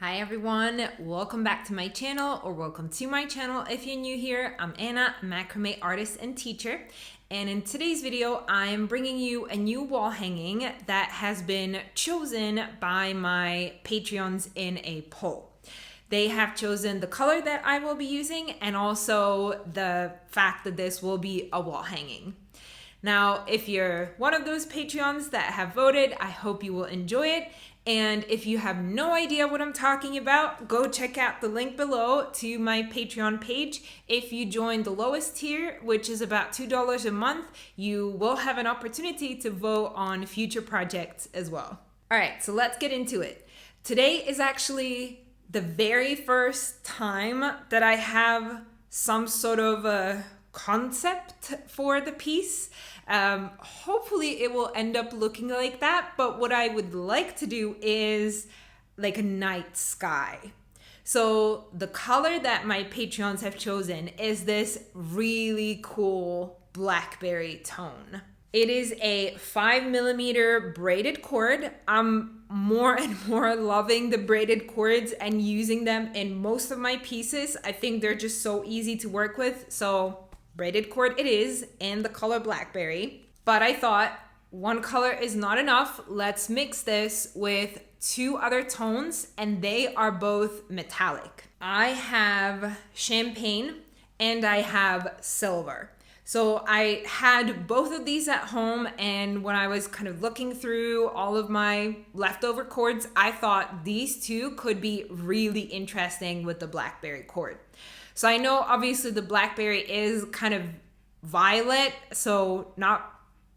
Hi everyone, welcome back to my channel, or welcome to my channel if you're new here. I'm Anna, macrame artist and teacher, and in today's video I'm bringing you a new wall hanging that has been chosen by my Patreons in a poll. They have chosen the color that I will be using and also the fact that this will be a wall hanging. Now, if you're one of those Patreons that have voted, I hope you will enjoy it. And if you have no idea what I'm talking about, go check out the link below to my Patreon page. If you join the lowest tier, which is about $2 a month, you will have an opportunity to vote on future projects as well. All right, so let's get into it. Today is actually the very first time that I have some sort of a concept for the piece. Hopefully it will end up looking like that, but what I would like to do is like a night sky. So the color that my Patreons have chosen is this really cool Blackberry tone. It is a 5mm braided cord. I'm more and more loving the braided cords and using them in most of my pieces. I think they're just so easy to work with. So braided cord it is in the color Blackberry. But I thought one color is not enough. Let's mix this with two other tones, and they are both metallic. I have champagne and I have silver. So I had both of these at home, and when I was kind of looking through all of my leftover cords, I thought these two could be really interesting with the Blackberry cord. So I know obviously the Blackberry is kind of violet, so not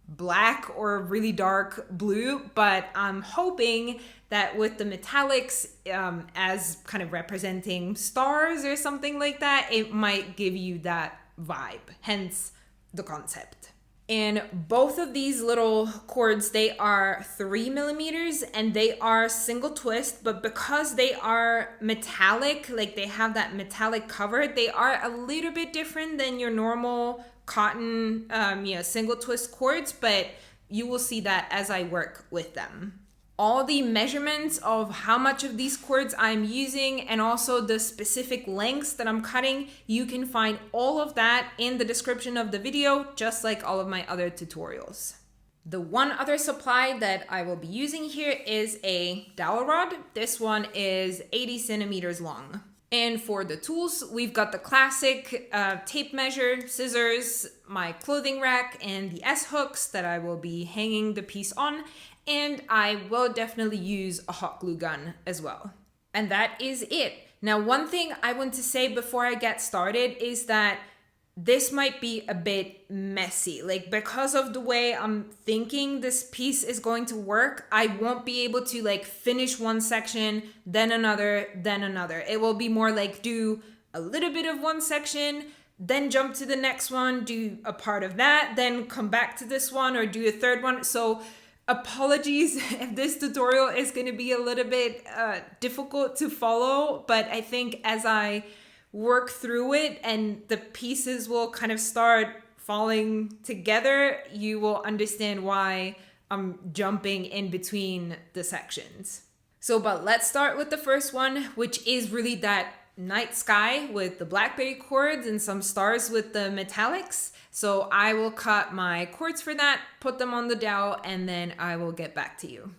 black or really dark blue, but I'm hoping that with the metallics as kind of representing stars or something like that, it might give you that vibe, hence the concept. And both of these little cords, they are 3mm and they are single twist, but because they are metallic, like they have that metallic cover, they are a little bit different than your normal cotton single twist cords, but you will see that as I work with them. All the measurements of how much of these cords I'm using and also the specific lengths that I'm cutting, you can find all of that in the description of the video, just like all of my other tutorials. The one other supply that I will be using here is a dowel rod. This one is 80 centimeters long. And for the tools, we've got the classic tape measure, scissors, my clothing rack, and the S-hooks that I will be hanging the piece on. And I will definitely use a hot glue gun as well. And that is it. Now, one thing I want to say before I get started is that this might be a bit messy. Like, because of the way I'm thinking this piece is going to work, I won't be able to like finish one section, then another, then another. It will be more like do a little bit of one section, then jump to the next one, do a part of that, then come back to this one or do a third one. So apologies if this tutorial is going to be a little bit difficult to follow, but I think as I work through it and the pieces will kind of start falling together, you will understand why I'm jumping in between the sections. But let's start with the first one, which is really that night sky with the Blackberry cords and some stars with the metallics. So I will cut my cords for that, put them on the dowel, and then I will get back to you.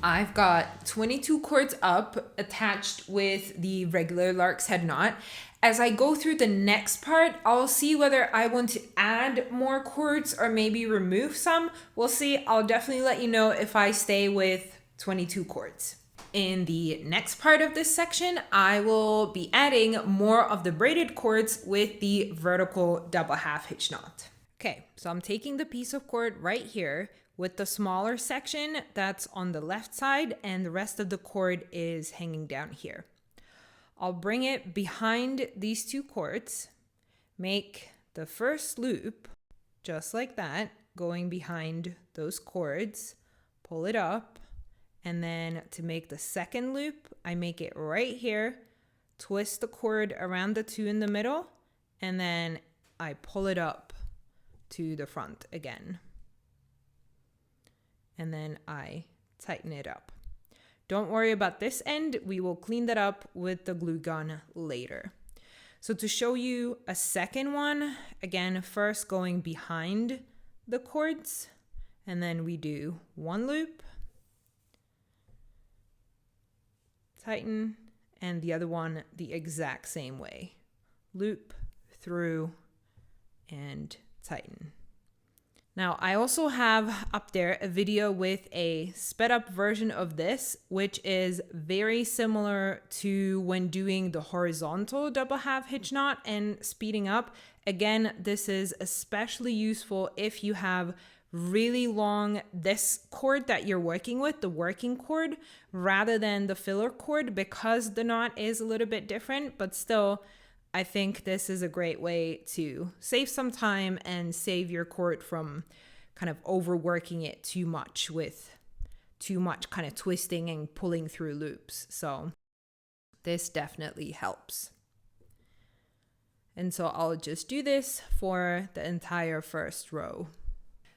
I've got 22 cords up attached with the regular lark's head knot. As I go through the next part, I'll see whether I want to add more cords or maybe remove some. We'll see. I'll definitely let you know if I stay with 22 cords. In the next part of this section, I will be adding more of the braided cords with the vertical double half hitch knot. Okay, so I'm taking the piece of cord right here with the smaller section that's on the left side, and the rest of the cord is hanging down here. I'll bring it behind these two cords, make the first loop just like that, going behind those cords, pull it up, And then to make the second loop, I make it right here, twist the cord around the two in the middle, and then I pull it up to the front again. And then I tighten it up. Don't worry about this end. We will clean that up with the glue gun later. So to show you a second one, again, first going behind the cords, and then we do one loop, tighten, and the other one the exact same way. Loop through and tighten. Now, I also have up there a video with a sped up version of this, which is very similar to when doing the horizontal double half hitch knot and speeding up. Again, this is especially useful if you have really long this cord that you're working with, the working cord, rather than the filler cord, because the knot is a little bit different, but still, I think this is a great way to save some time and save your cord from kind of overworking it too much with too much kind of twisting and pulling through loops. So this definitely helps. And so I'll just do this for the entire first row.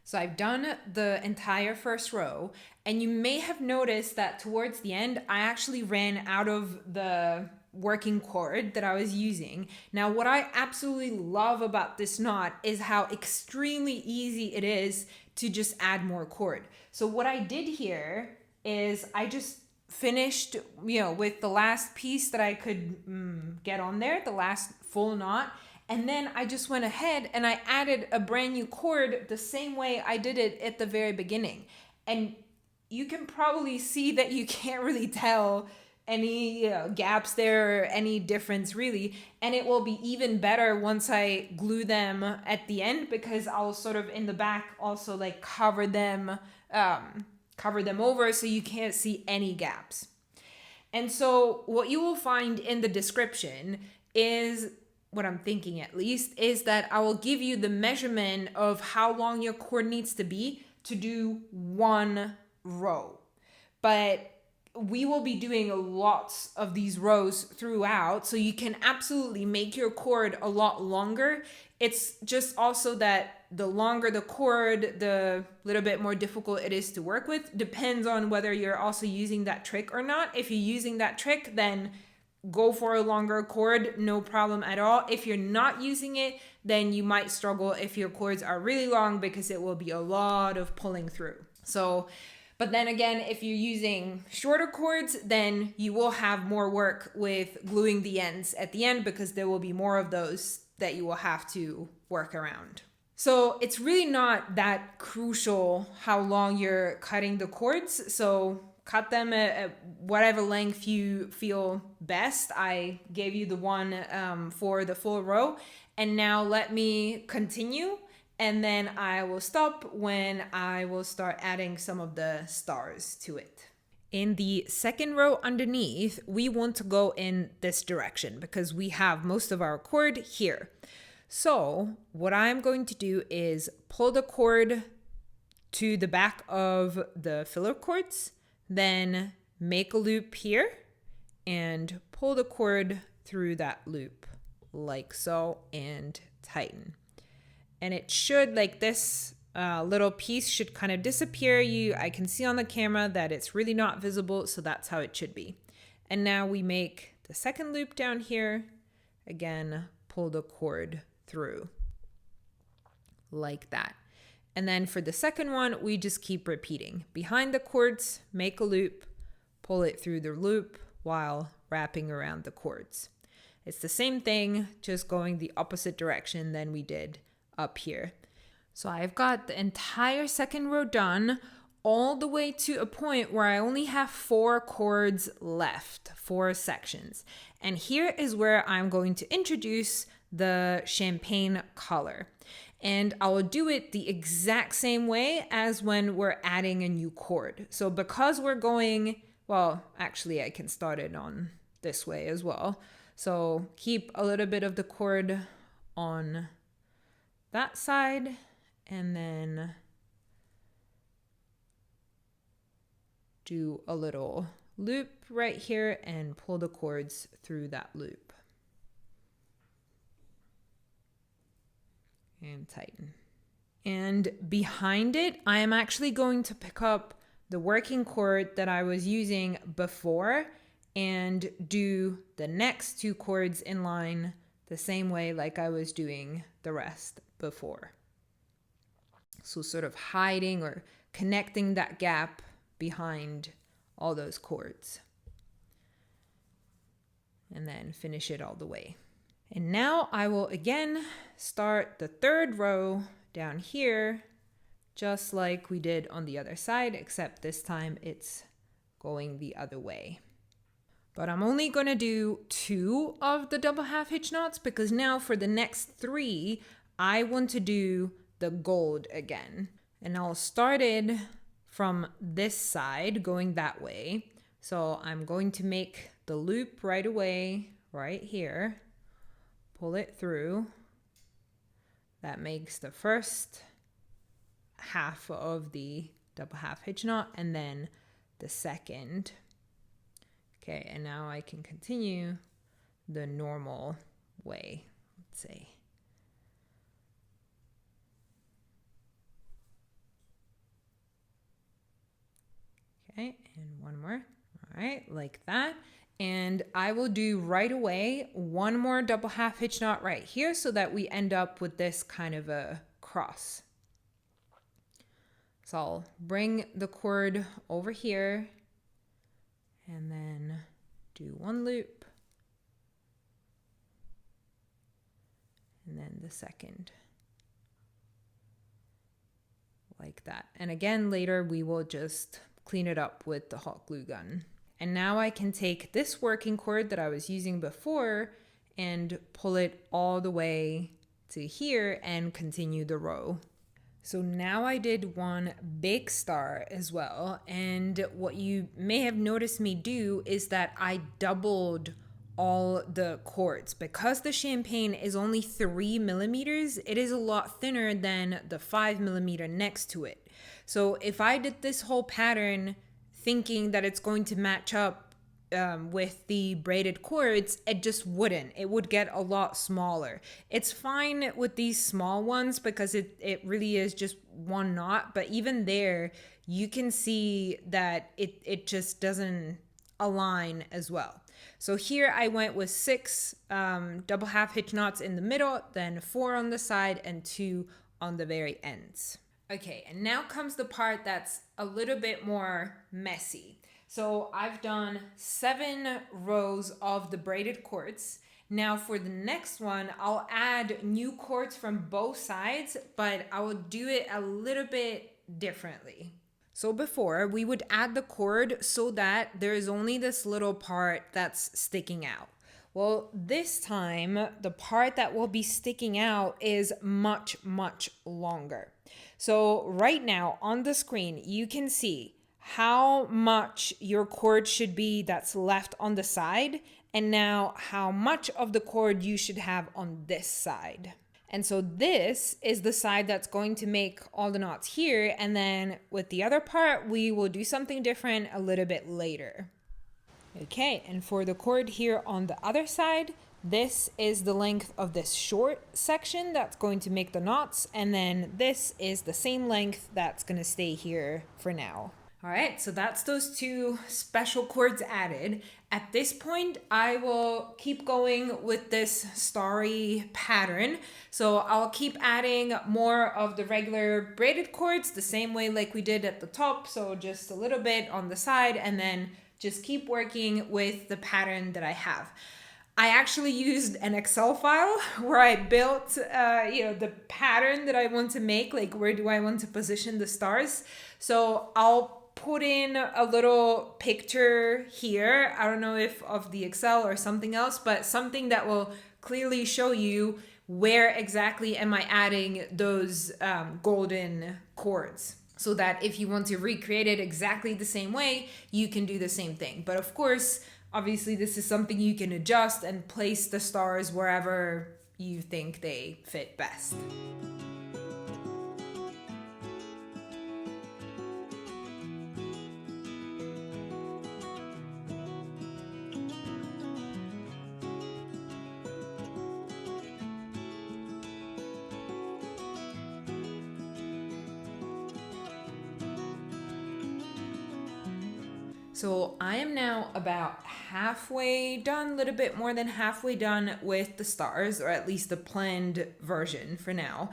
So I've done the entire first row, and you may have noticed that towards the end, I actually ran out of the working cord that I was using. Now, what I absolutely love about this knot is how extremely easy it is to just add more cord. So what I did here is I just finished, with the last piece that I could get on there, the last full knot. And then I just went ahead and I added a brand new cord the same way I did it at the very beginning. And you can probably see that you can't really tell any gaps there or any difference really. And it will be even better once I glue them at the end, because I'll sort of in the back also like cover them over so you can't see any gaps. And so what you will find in the description is, what I'm thinking at least, is that I will give you the measurement of how long your cord needs to be to do one row. But we will be doing lots of these rows throughout, so you can absolutely make your cord a lot longer. It's just also that the longer the cord, the little bit more difficult it is to work with. Depends on whether you're also using that trick or not. If you're using that trick, then go for a longer cord, no problem at all. If you're not using it, then you might struggle if your cords are really long, because it will be a lot of pulling through. So, but then again, if you're using shorter cords, then you will have more work with gluing the ends at the end, because there will be more of those that you will have to work around. So it's really not that crucial how long you're cutting the cords. So cut them at whatever length you feel best. I gave you the one for the full row. And now let me continue, and then I will stop when I will start adding some of the stars to it. In the second row underneath, we want to go in this direction because we have most of our cord here. So what I'm going to do is pull the cord to the back of the filler cords, then make a loop here and pull the cord through that loop like so, and tighten. And it should, like this little piece should kind of disappear. I can see on the camera that it's really not visible, so that's how it should be. And now we make the second loop down here. Again, pull the cord through like that. And then for the second one, we just keep repeating. Behind the cords, make a loop, pull it through the loop while wrapping around the cords. It's the same thing, just going the opposite direction than we did up here. So I've got the entire second row done, all the way to a point where I only have 4 cords left, 4 sections. And here is where I'm going to introduce the champagne color. And I will do it the exact same way as when we're adding a new cord. So because we're going, well, actually I can start it on this way as well. So keep a little bit of the cord on that side, and then do a little loop right here and pull the cords through that loop. And tighten. And behind it, I am actually going to pick up the working cord that I was using before and do the next 2 cords in line the same way like I was doing the rest before. So sort of hiding or connecting that gap behind all those cords. And then finish it all the way. And now I will again start the 3rd row down here, just like we did on the other side, except this time it's going the other way. But I'm only going to do 2 of the double half hitch knots because now for the next 3, I want to do the gold again. And I'll start it from this side going that way. So I'm going to make the loop right away, right here. Pull it through. That makes the first half of the double half hitch knot and then the second. Okay, and now I can continue the normal way, let's say. Okay, and one more. All right, like that. And I will do right away 1 more double half hitch knot right here so that we end up with this kind of a cross. So I'll bring the cord over here and then do 1 loop and then the second. Like that. And again, later we will just clean it up with the hot glue gun. And now I can take this working cord that I was using before and pull it all the way to here and continue the row. So now I did 1 big star as well. And what you may have noticed me do is that I doubled all the cords. Because the champagne is only 3 millimeters, it is a lot thinner than the 5 millimeter next to it. So if I did this whole pattern thinking that it's going to match up with the braided cords, it just wouldn't. It would get a lot smaller. It's fine with these small ones because it really is just 1 knot, but even there you can see that it just doesn't align as well. So here I went with 6 double half hitch knots in the middle, then 4 on the side and 2 on the very ends. Okay, and now comes the part that's a little bit more messy. So I've done 7 rows of the braided cords. Now for the next one, I'll add new cords from both sides, but I will do it a little bit differently. So before, we would add the cord so that there is only this little part that's sticking out. Well, this time, the part that will be sticking out is much, much longer. So right now on the screen, you can see how much your cord should be that's left on the side, and now how much of the cord you should have on this side. And so this is the side that's going to make all the knots here, and then with the other part, we will do something different a little bit later. Okay, and for the cord here on the other side, this is the length of this short section that's going to make the knots, and then this is the same length that's going to stay here for now. All right, so that's those 2 special cords added. At this point, I will keep going with this starry pattern. So I'll keep adding more of the regular braided cords the same way like we did at the top. So just a little bit on the side and then just keep working with the pattern that I have. I actually used an Excel file where I built, the pattern that I want to make, like where do I want to position the stars. So I'll put in a little picture here. I don't know if of the Excel or something else, but something that will clearly show you where exactly am I adding those golden cords. So that if you want to recreate it exactly the same way, you can do the same thing. But of course, obviously this is something you can adjust and place the stars wherever you think they fit best. So I am now about halfway done, a little bit more than halfway done with the stars, or at least the planned version for now.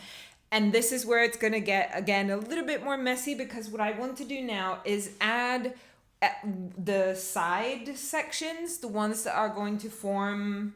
And this is where it's going to get, again, a little bit more messy, because what I want to do now is add the side sections, the ones that are going to form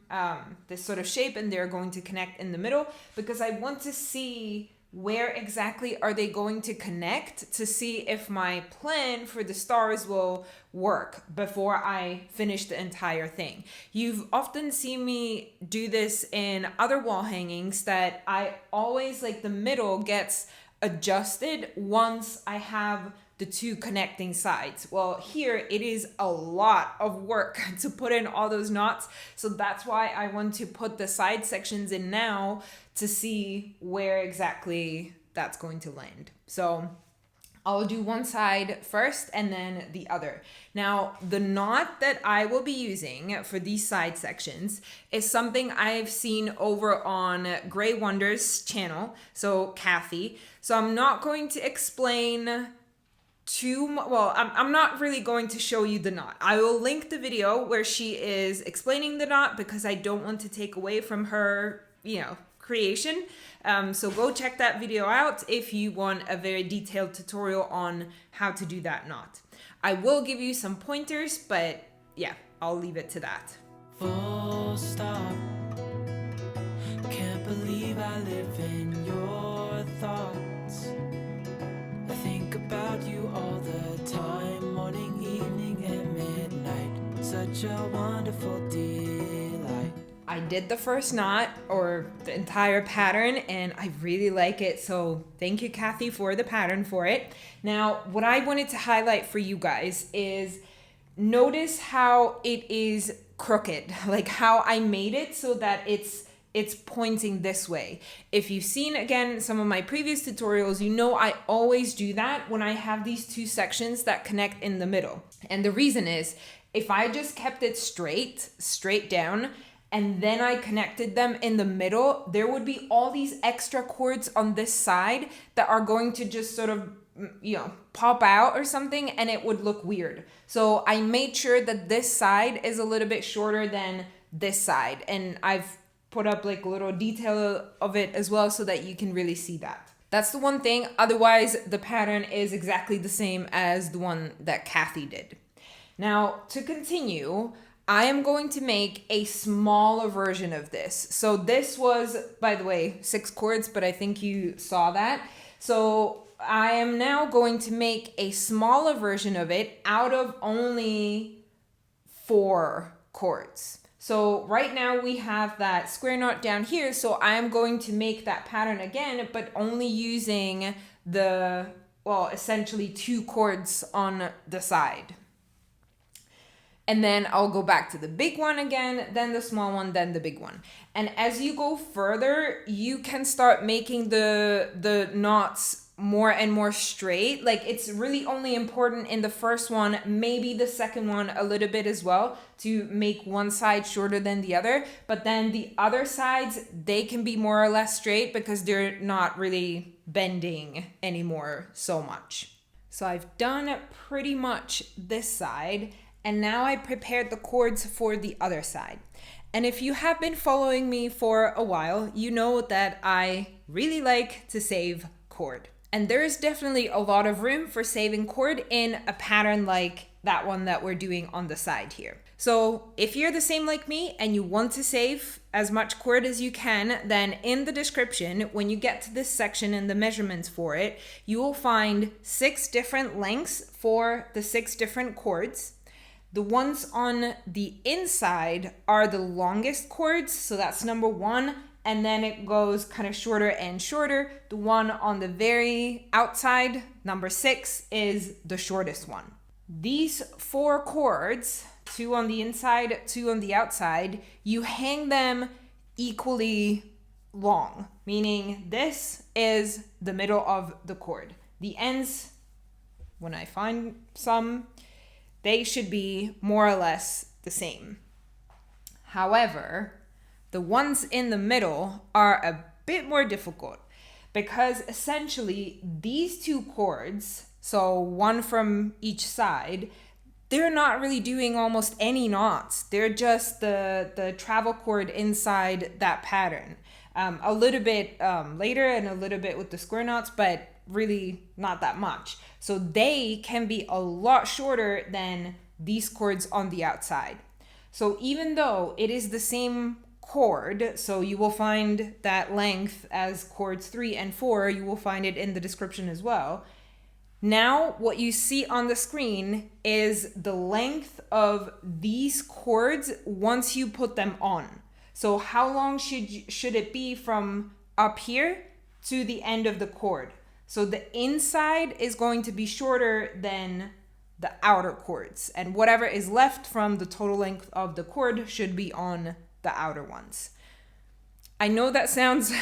this sort of shape, and they're going to connect in the middle, because I want to see where exactly are they going to connect, to see if my plan for the stars will work before I finish the entire thing. You've often seen me do this in other wall hangings, that I always, like, the middle gets adjusted once I have the two connecting sides. Well, here it is a lot of work to put in all those knots. So that's why I want to put the side sections in now, to see where exactly that's going to land. So I'll do one side first and then the other. Now, the knot that I will be using for these side sections is something I've seen over on Grey Wonder's channel, so Kathy. So I'm not going to explain I'm not really going to show you the knot. I will link the video where she is explaining the knot, because I don't want to take away from her, creation. So go check that video out if you want a very detailed tutorial on how to do that knot. I will give you some pointers, but yeah, I'll leave it to that. Full stop. Can't believe I live in your thoughts. I think about you all the time, morning, evening, and midnight. Such a wonderful delight. I did the first knot, or the entire pattern, and I really like it. So thank you, Kathy, for the pattern for it. Now, what I wanted to highlight for you guys is, notice how it is crooked, like how I made it so that it's pointing this way. If you've seen, again, some of my previous tutorials, I always do that when I have these two sections that connect in the middle. And the reason is, if I just kept it straight down, and then I connected them in the middle, there would be all these extra cords on this side that are going to just sort of, pop out or something, and it would look weird. So I made sure that this side is a little bit shorter than this side, and I've put up like a little detail of it as well, so that you can really see that. That's the one thing. Otherwise, the pattern is exactly the same as the one that Kathy did. Now, to continue, I am going to make a smaller version of this. So this was, by the way, 6 cords, but I think you saw that. So I am now going to make a smaller version of it out of only 4 cords. So right now we have that square knot down here. So I am going to make that pattern again, but only using essentially 2 cords on the side. And then I'll go back to the big one again, then the small one, then the big one. And as you go further, you can start making the knots more and more straight. Like, it's really only important in the first one, maybe the second one a little bit as well, to make one side shorter than the other. But then the other sides, they can be more or less straight, because they're not really bending anymore so much. So I've done pretty much this side. And now I prepared the cords for the other side. And if you have been following me for a while, you know that I really like to save cord. And there is definitely a lot of room for saving cord in a pattern like that one that we're doing on the side here. So if you're the same like me and you want to save as much cord as you can, then in the description, when you get to this section and the measurements for it, you will find 6 different lengths for the 6 different cords. The ones on the inside are the longest cords, so that's number 1, and then it goes kind of shorter and shorter. The one on the very outside, number 6, is the shortest one. These 4 cords, 2 on the inside, 2 on the outside, you hang them equally long, meaning this is the middle of the cord. The ends, when I find some, they should be more or less the same. However, the ones in the middle are a bit more difficult, because essentially these 2 cords, so one from each side, they're not really doing almost any knots. They're just the travel cord inside that pattern. A little bit later and a little bit with the square knots, but really not that much. So they can be a lot shorter than these cords on the outside. So even though it is the same cord, so you will find that length as cords 3 and 4, you will find it in the description as well. Now what you see on the screen is the length of these cords once you put them on. So how long should it be from up here to the end of the cord? So the inside is going to be shorter than the outer cords, and whatever is left from the total length of the cord should be on the outer ones. I know that sounds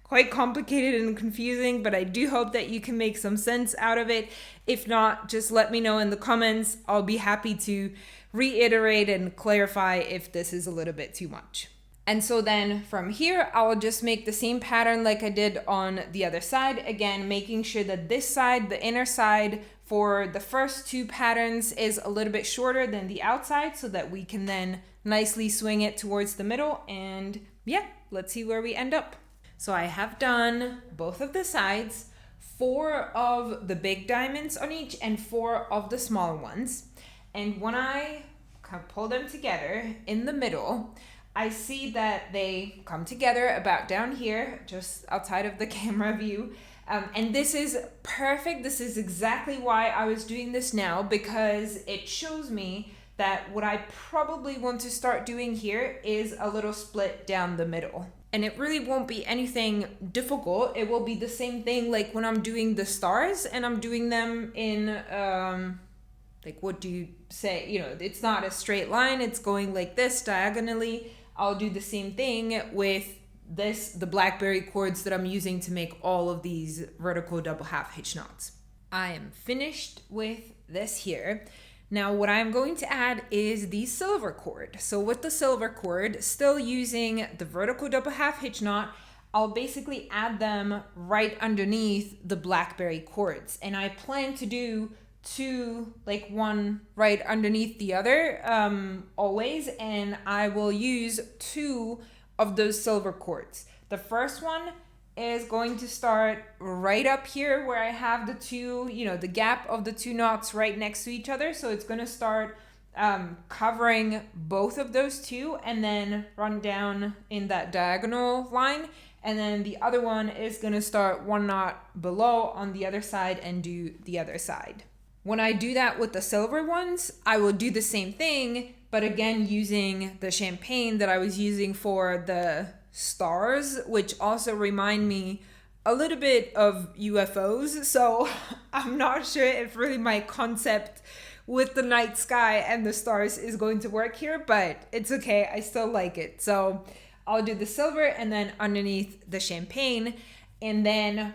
quite complicated and confusing, but I do hope that you can make some sense out of it. If not, just let me know in the comments. I'll be happy to reiterate and clarify if this is a little bit too much. And so then from here, I'll just make the same pattern like I did on the other side. Again, making sure that this side, the inner side for the first 2 patterns is a little bit shorter than the outside so that we can then nicely swing it towards the middle. And yeah, let's see where we end up. So I have done both of the sides, 4 of the big diamonds on each and 4 of the smaller ones. And when I pull them together in the middle, I see that they come together about down here, just outside of the camera view. And this is perfect. This is exactly why I was doing this now, because it shows me that what I probably want to start doing here is a little split down the middle. And it really won't be anything difficult. It will be the same thing like when I'm doing the stars and I'm doing them in, like, what do you say? You know, it's not a straight line. It's going like this diagonally. I'll do the same thing with the Blackberry cords that I'm using to make all of these vertical double half hitch knots. I am finished with this here. Now what I'm going to add is the silver cord. So with the silver cord, still using the vertical double half hitch knot, I'll basically add them right underneath the Blackberry cords. And I plan to do 2, like one right underneath the other always, and I will use 2 of those silver cords. The first one is going to start right up here where I have the 2, you know, the gap of the 2 knots right next to each other. So it's going to start covering both of those 2 and then run down in that diagonal line. And then the other one is going to start 1 knot below on the other side and do the other side. When I do that with the silver ones, I will do the same thing, but again using the champagne that I was using for the stars, which also remind me a little bit of UFOs. So I'm not sure if really my concept with the night sky and the stars is going to work here, but it's okay. I still like it. So I'll do the silver and then underneath the champagne, and then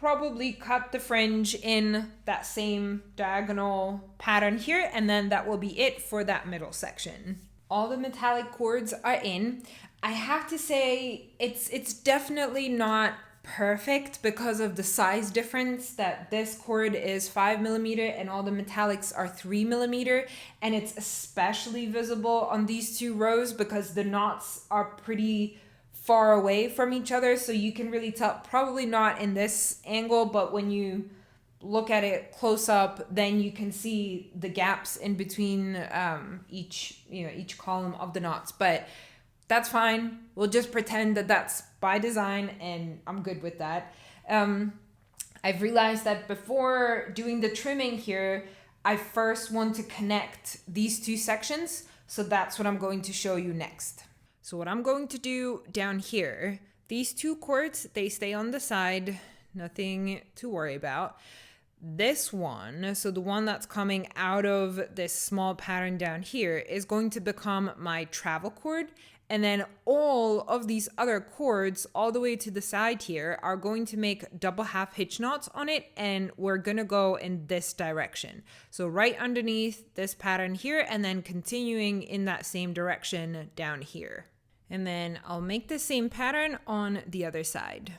probably cut the fringe in that same diagonal pattern here, and then that will be it for that middle section. All the metallic cords are in. I have to say it's definitely not perfect because of the size difference, that this cord is 5mm and all the metallics are 3mm, and it's especially visible on these 2 rows because the knots are pretty far away from each other, so you can really tell, probably not in this angle, but when you look at it close up, then you can see the gaps in between each column of the knots. But that's fine. We'll just pretend that that's by design, and I'm good with that. I've realized that before doing the trimming here, I first want to connect these 2 sections, so that's what I'm going to show you next. So what I'm going to do down here, these 2 cords, they stay on the side, nothing to worry about. This one, so the one that's coming out of this small pattern down here, is going to become my travel cord. And then all of these other cords all the way to the side here are going to make double half hitch knots on it, and we're gonna go in this direction. So right underneath this pattern here, and then continuing in that same direction down here. And then I'll make the same pattern on the other side.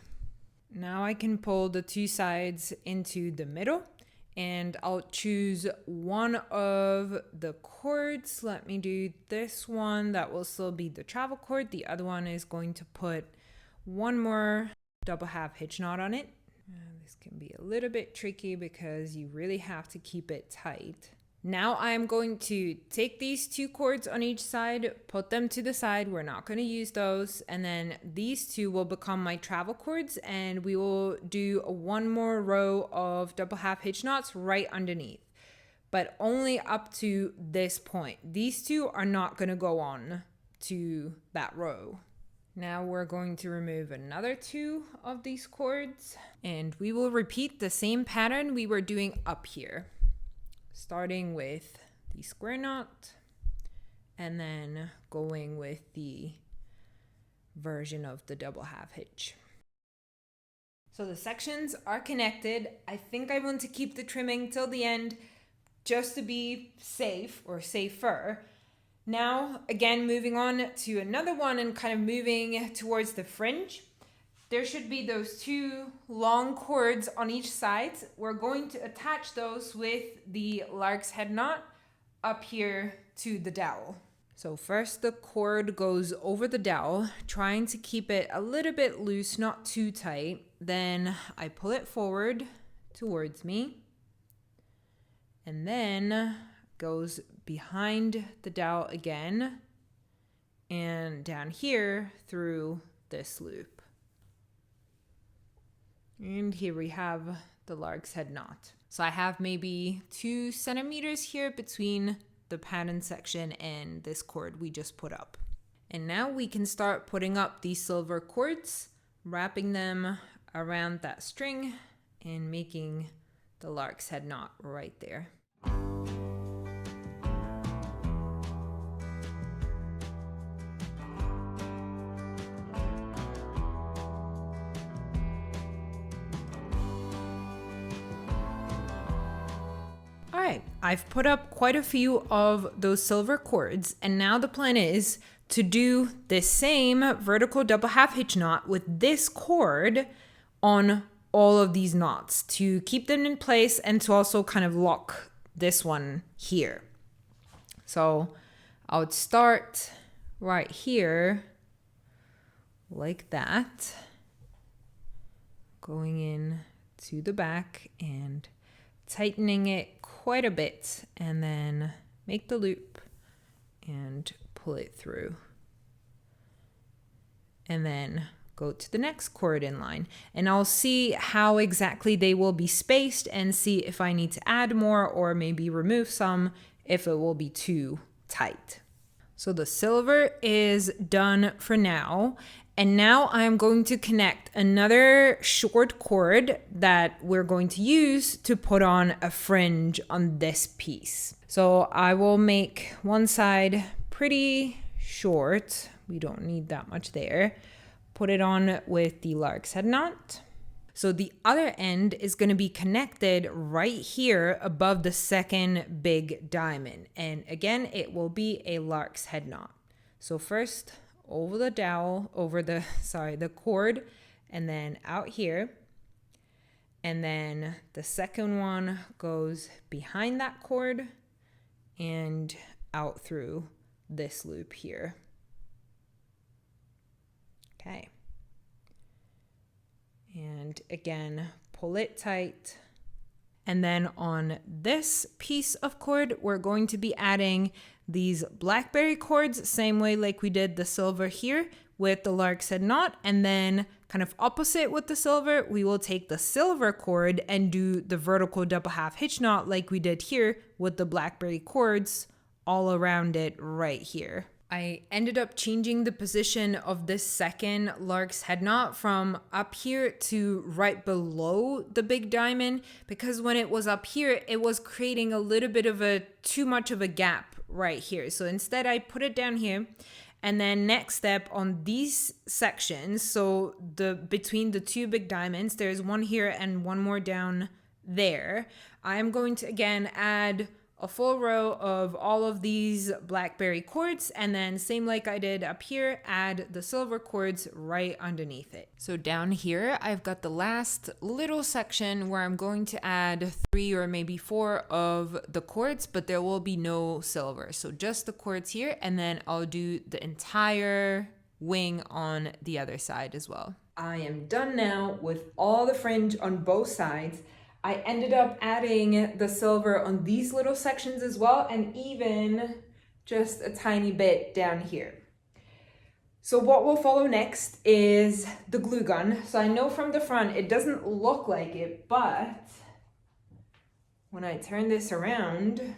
Now I can pull the 2 sides into the middle, And I'll choose one of the cords. Let me do this one. That will still be the travel cord. The other one is going to put one more double half hitch knot on it. This can be a little bit tricky because you really have to keep it tight. Now I'm going to take these two cords on each side, put them to the side. We're not going to use those. And then these two will become my travel cords, and we will do one more row of double half hitch knots right underneath, but only up to this point. These two are not going to go on to that row. Now we're going to remove another two of these cords, and we will repeat the same pattern we were doing up here. Starting with the square knot and then going with the version of the double half hitch. So the sections are connected. I think I want to keep the trimming till the end just to be safe or safer. Now, again, moving on to another one and kind of moving towards the fringe. There should be those two long cords on each side. We're going to attach those with the lark's head knot up here to the dowel. So first the cord goes over the dowel, trying to keep it a little bit loose, not too tight. Then I pull it forward towards me, and then goes behind the dowel again and down here through this loop. And here we have the lark's head knot. So I have maybe 2 centimeters here between the pattern section and this cord we just put up. And now we can start putting up these silver cords, wrapping them around that string and making the lark's head knot right there. Alright, I've put up quite a few of those silver cords, and now the plan is to do this same vertical double half hitch knot with this cord on all of these knots to keep them in place and to also kind of lock this one here. So I would start right here like that, going in to the back and tightening it quite a bit, and then make the loop and pull it through, and then go to the next cord in line, and I'll see how exactly they will be spaced and see if I need to add more or maybe remove some if it will be too tight. So the silver is done for now. And now I'm going to connect another short cord that we're going to use to put on a fringe on this piece. So I will make one side pretty short. We don't need that much there. Put it on with the lark's head knot. So the other end is going to be connected right here above the second big diamond. And again, it will be a lark's head knot. So first, over the dowel, the cord, and then out here. And then the second one goes behind that cord and out through this loop here. Okay. And again, pull it tight. And then on this piece of cord, we're going to be adding these Blackberry cords, same way like we did the silver here with the lark's head knot. And then kind of opposite with the silver, we will take the silver cord and do the vertical double half hitch knot like we did here with the Blackberry cords all around it right here. I ended up changing the position of this second lark's head knot from up here to right below the big diamond, because when it was up here, it was creating a little bit of too much of a gap right here. So instead I put it down here, and then next step on these sections, so between the two big diamonds, there's one here and one more down there. I'm going to again add a full row of all of these Blackberry cords, and then same like I did up here, add the silver cords right underneath it. So down here, I've got the last little section where I'm going to add 3 or maybe 4 of the cords, but there will be no silver. So just the cords here, and then I'll do the entire wing on the other side as well. I am done now with all the fringe on both sides. I ended up adding the silver on these little sections as well, and even just a tiny bit down here. So what will follow next is the glue gun. So I know from the front it doesn't look like it, but when I turn this around,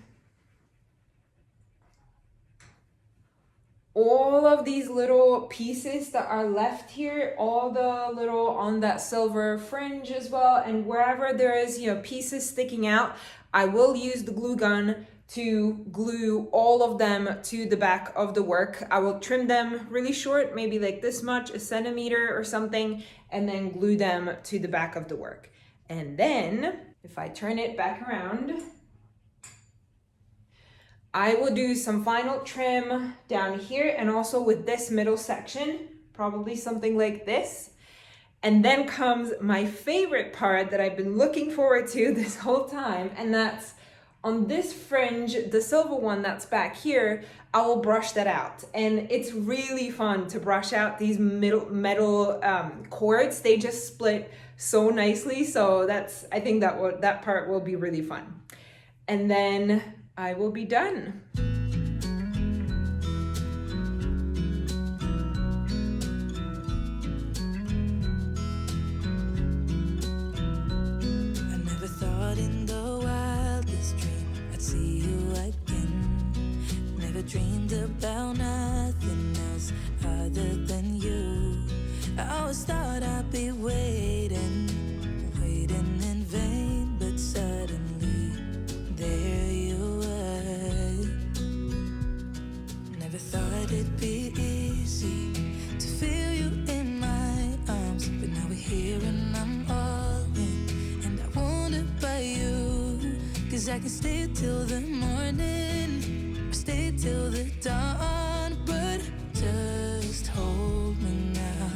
all of these little pieces that are left here, all the little on that silver fringe as well, and wherever there is, pieces sticking out, I will use the glue gun to glue all of them to the back of the work. I will trim them really short, maybe like this much, a centimeter or something, and then glue them to the back of the work. And then if I turn it back around, I will do some final trim down here and also with this middle section, probably something like this. And then comes my favorite part that I've been looking forward to this whole time, and that's on this fringe, the silver one that's back here, I will brush that out. And it's really fun to brush out these metal cords. They just split so nicely. So I think that part will be really fun. And then I will be done. I never thought in the wildest dream I'd see you again. Never dreamed about nothing else other than you. I always thought I'd be waiting in vain, but suddenly there you were. Never thought it'd be easy to feel you in my arms, but now we're here and I'm all in, and I wonder about you, 'cause I can stay till the morning or stay till the dawn, but just hold me now.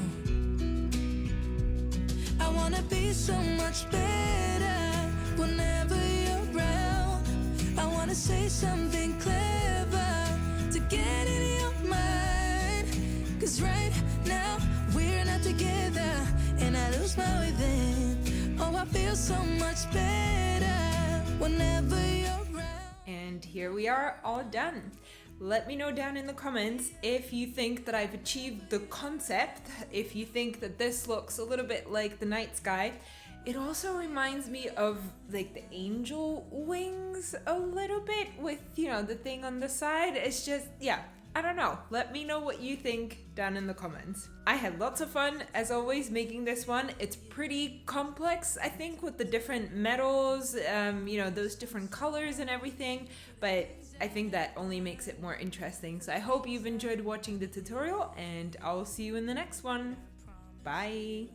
I wanna be so much better whenever you're around. I wanna say something clever to get in your mind, 'cause right now we're not together and I lose my way then. Oh, I feel so much better whenever you're around. And here we are, all done. Let me know down in the comments if you think that I've achieved the concept, if you think that this looks a little bit like the night sky. It also reminds me of like the angel wings a little bit with, the thing on the side. It's just, I don't know. Let me know what you think down in the comments. I had lots of fun, as always, making this one. It's pretty complex, I think, with the different metals, those different colors and everything, but I think that only makes it more interesting. So I hope you've enjoyed watching the tutorial, and I'll see you in the next one. Bye!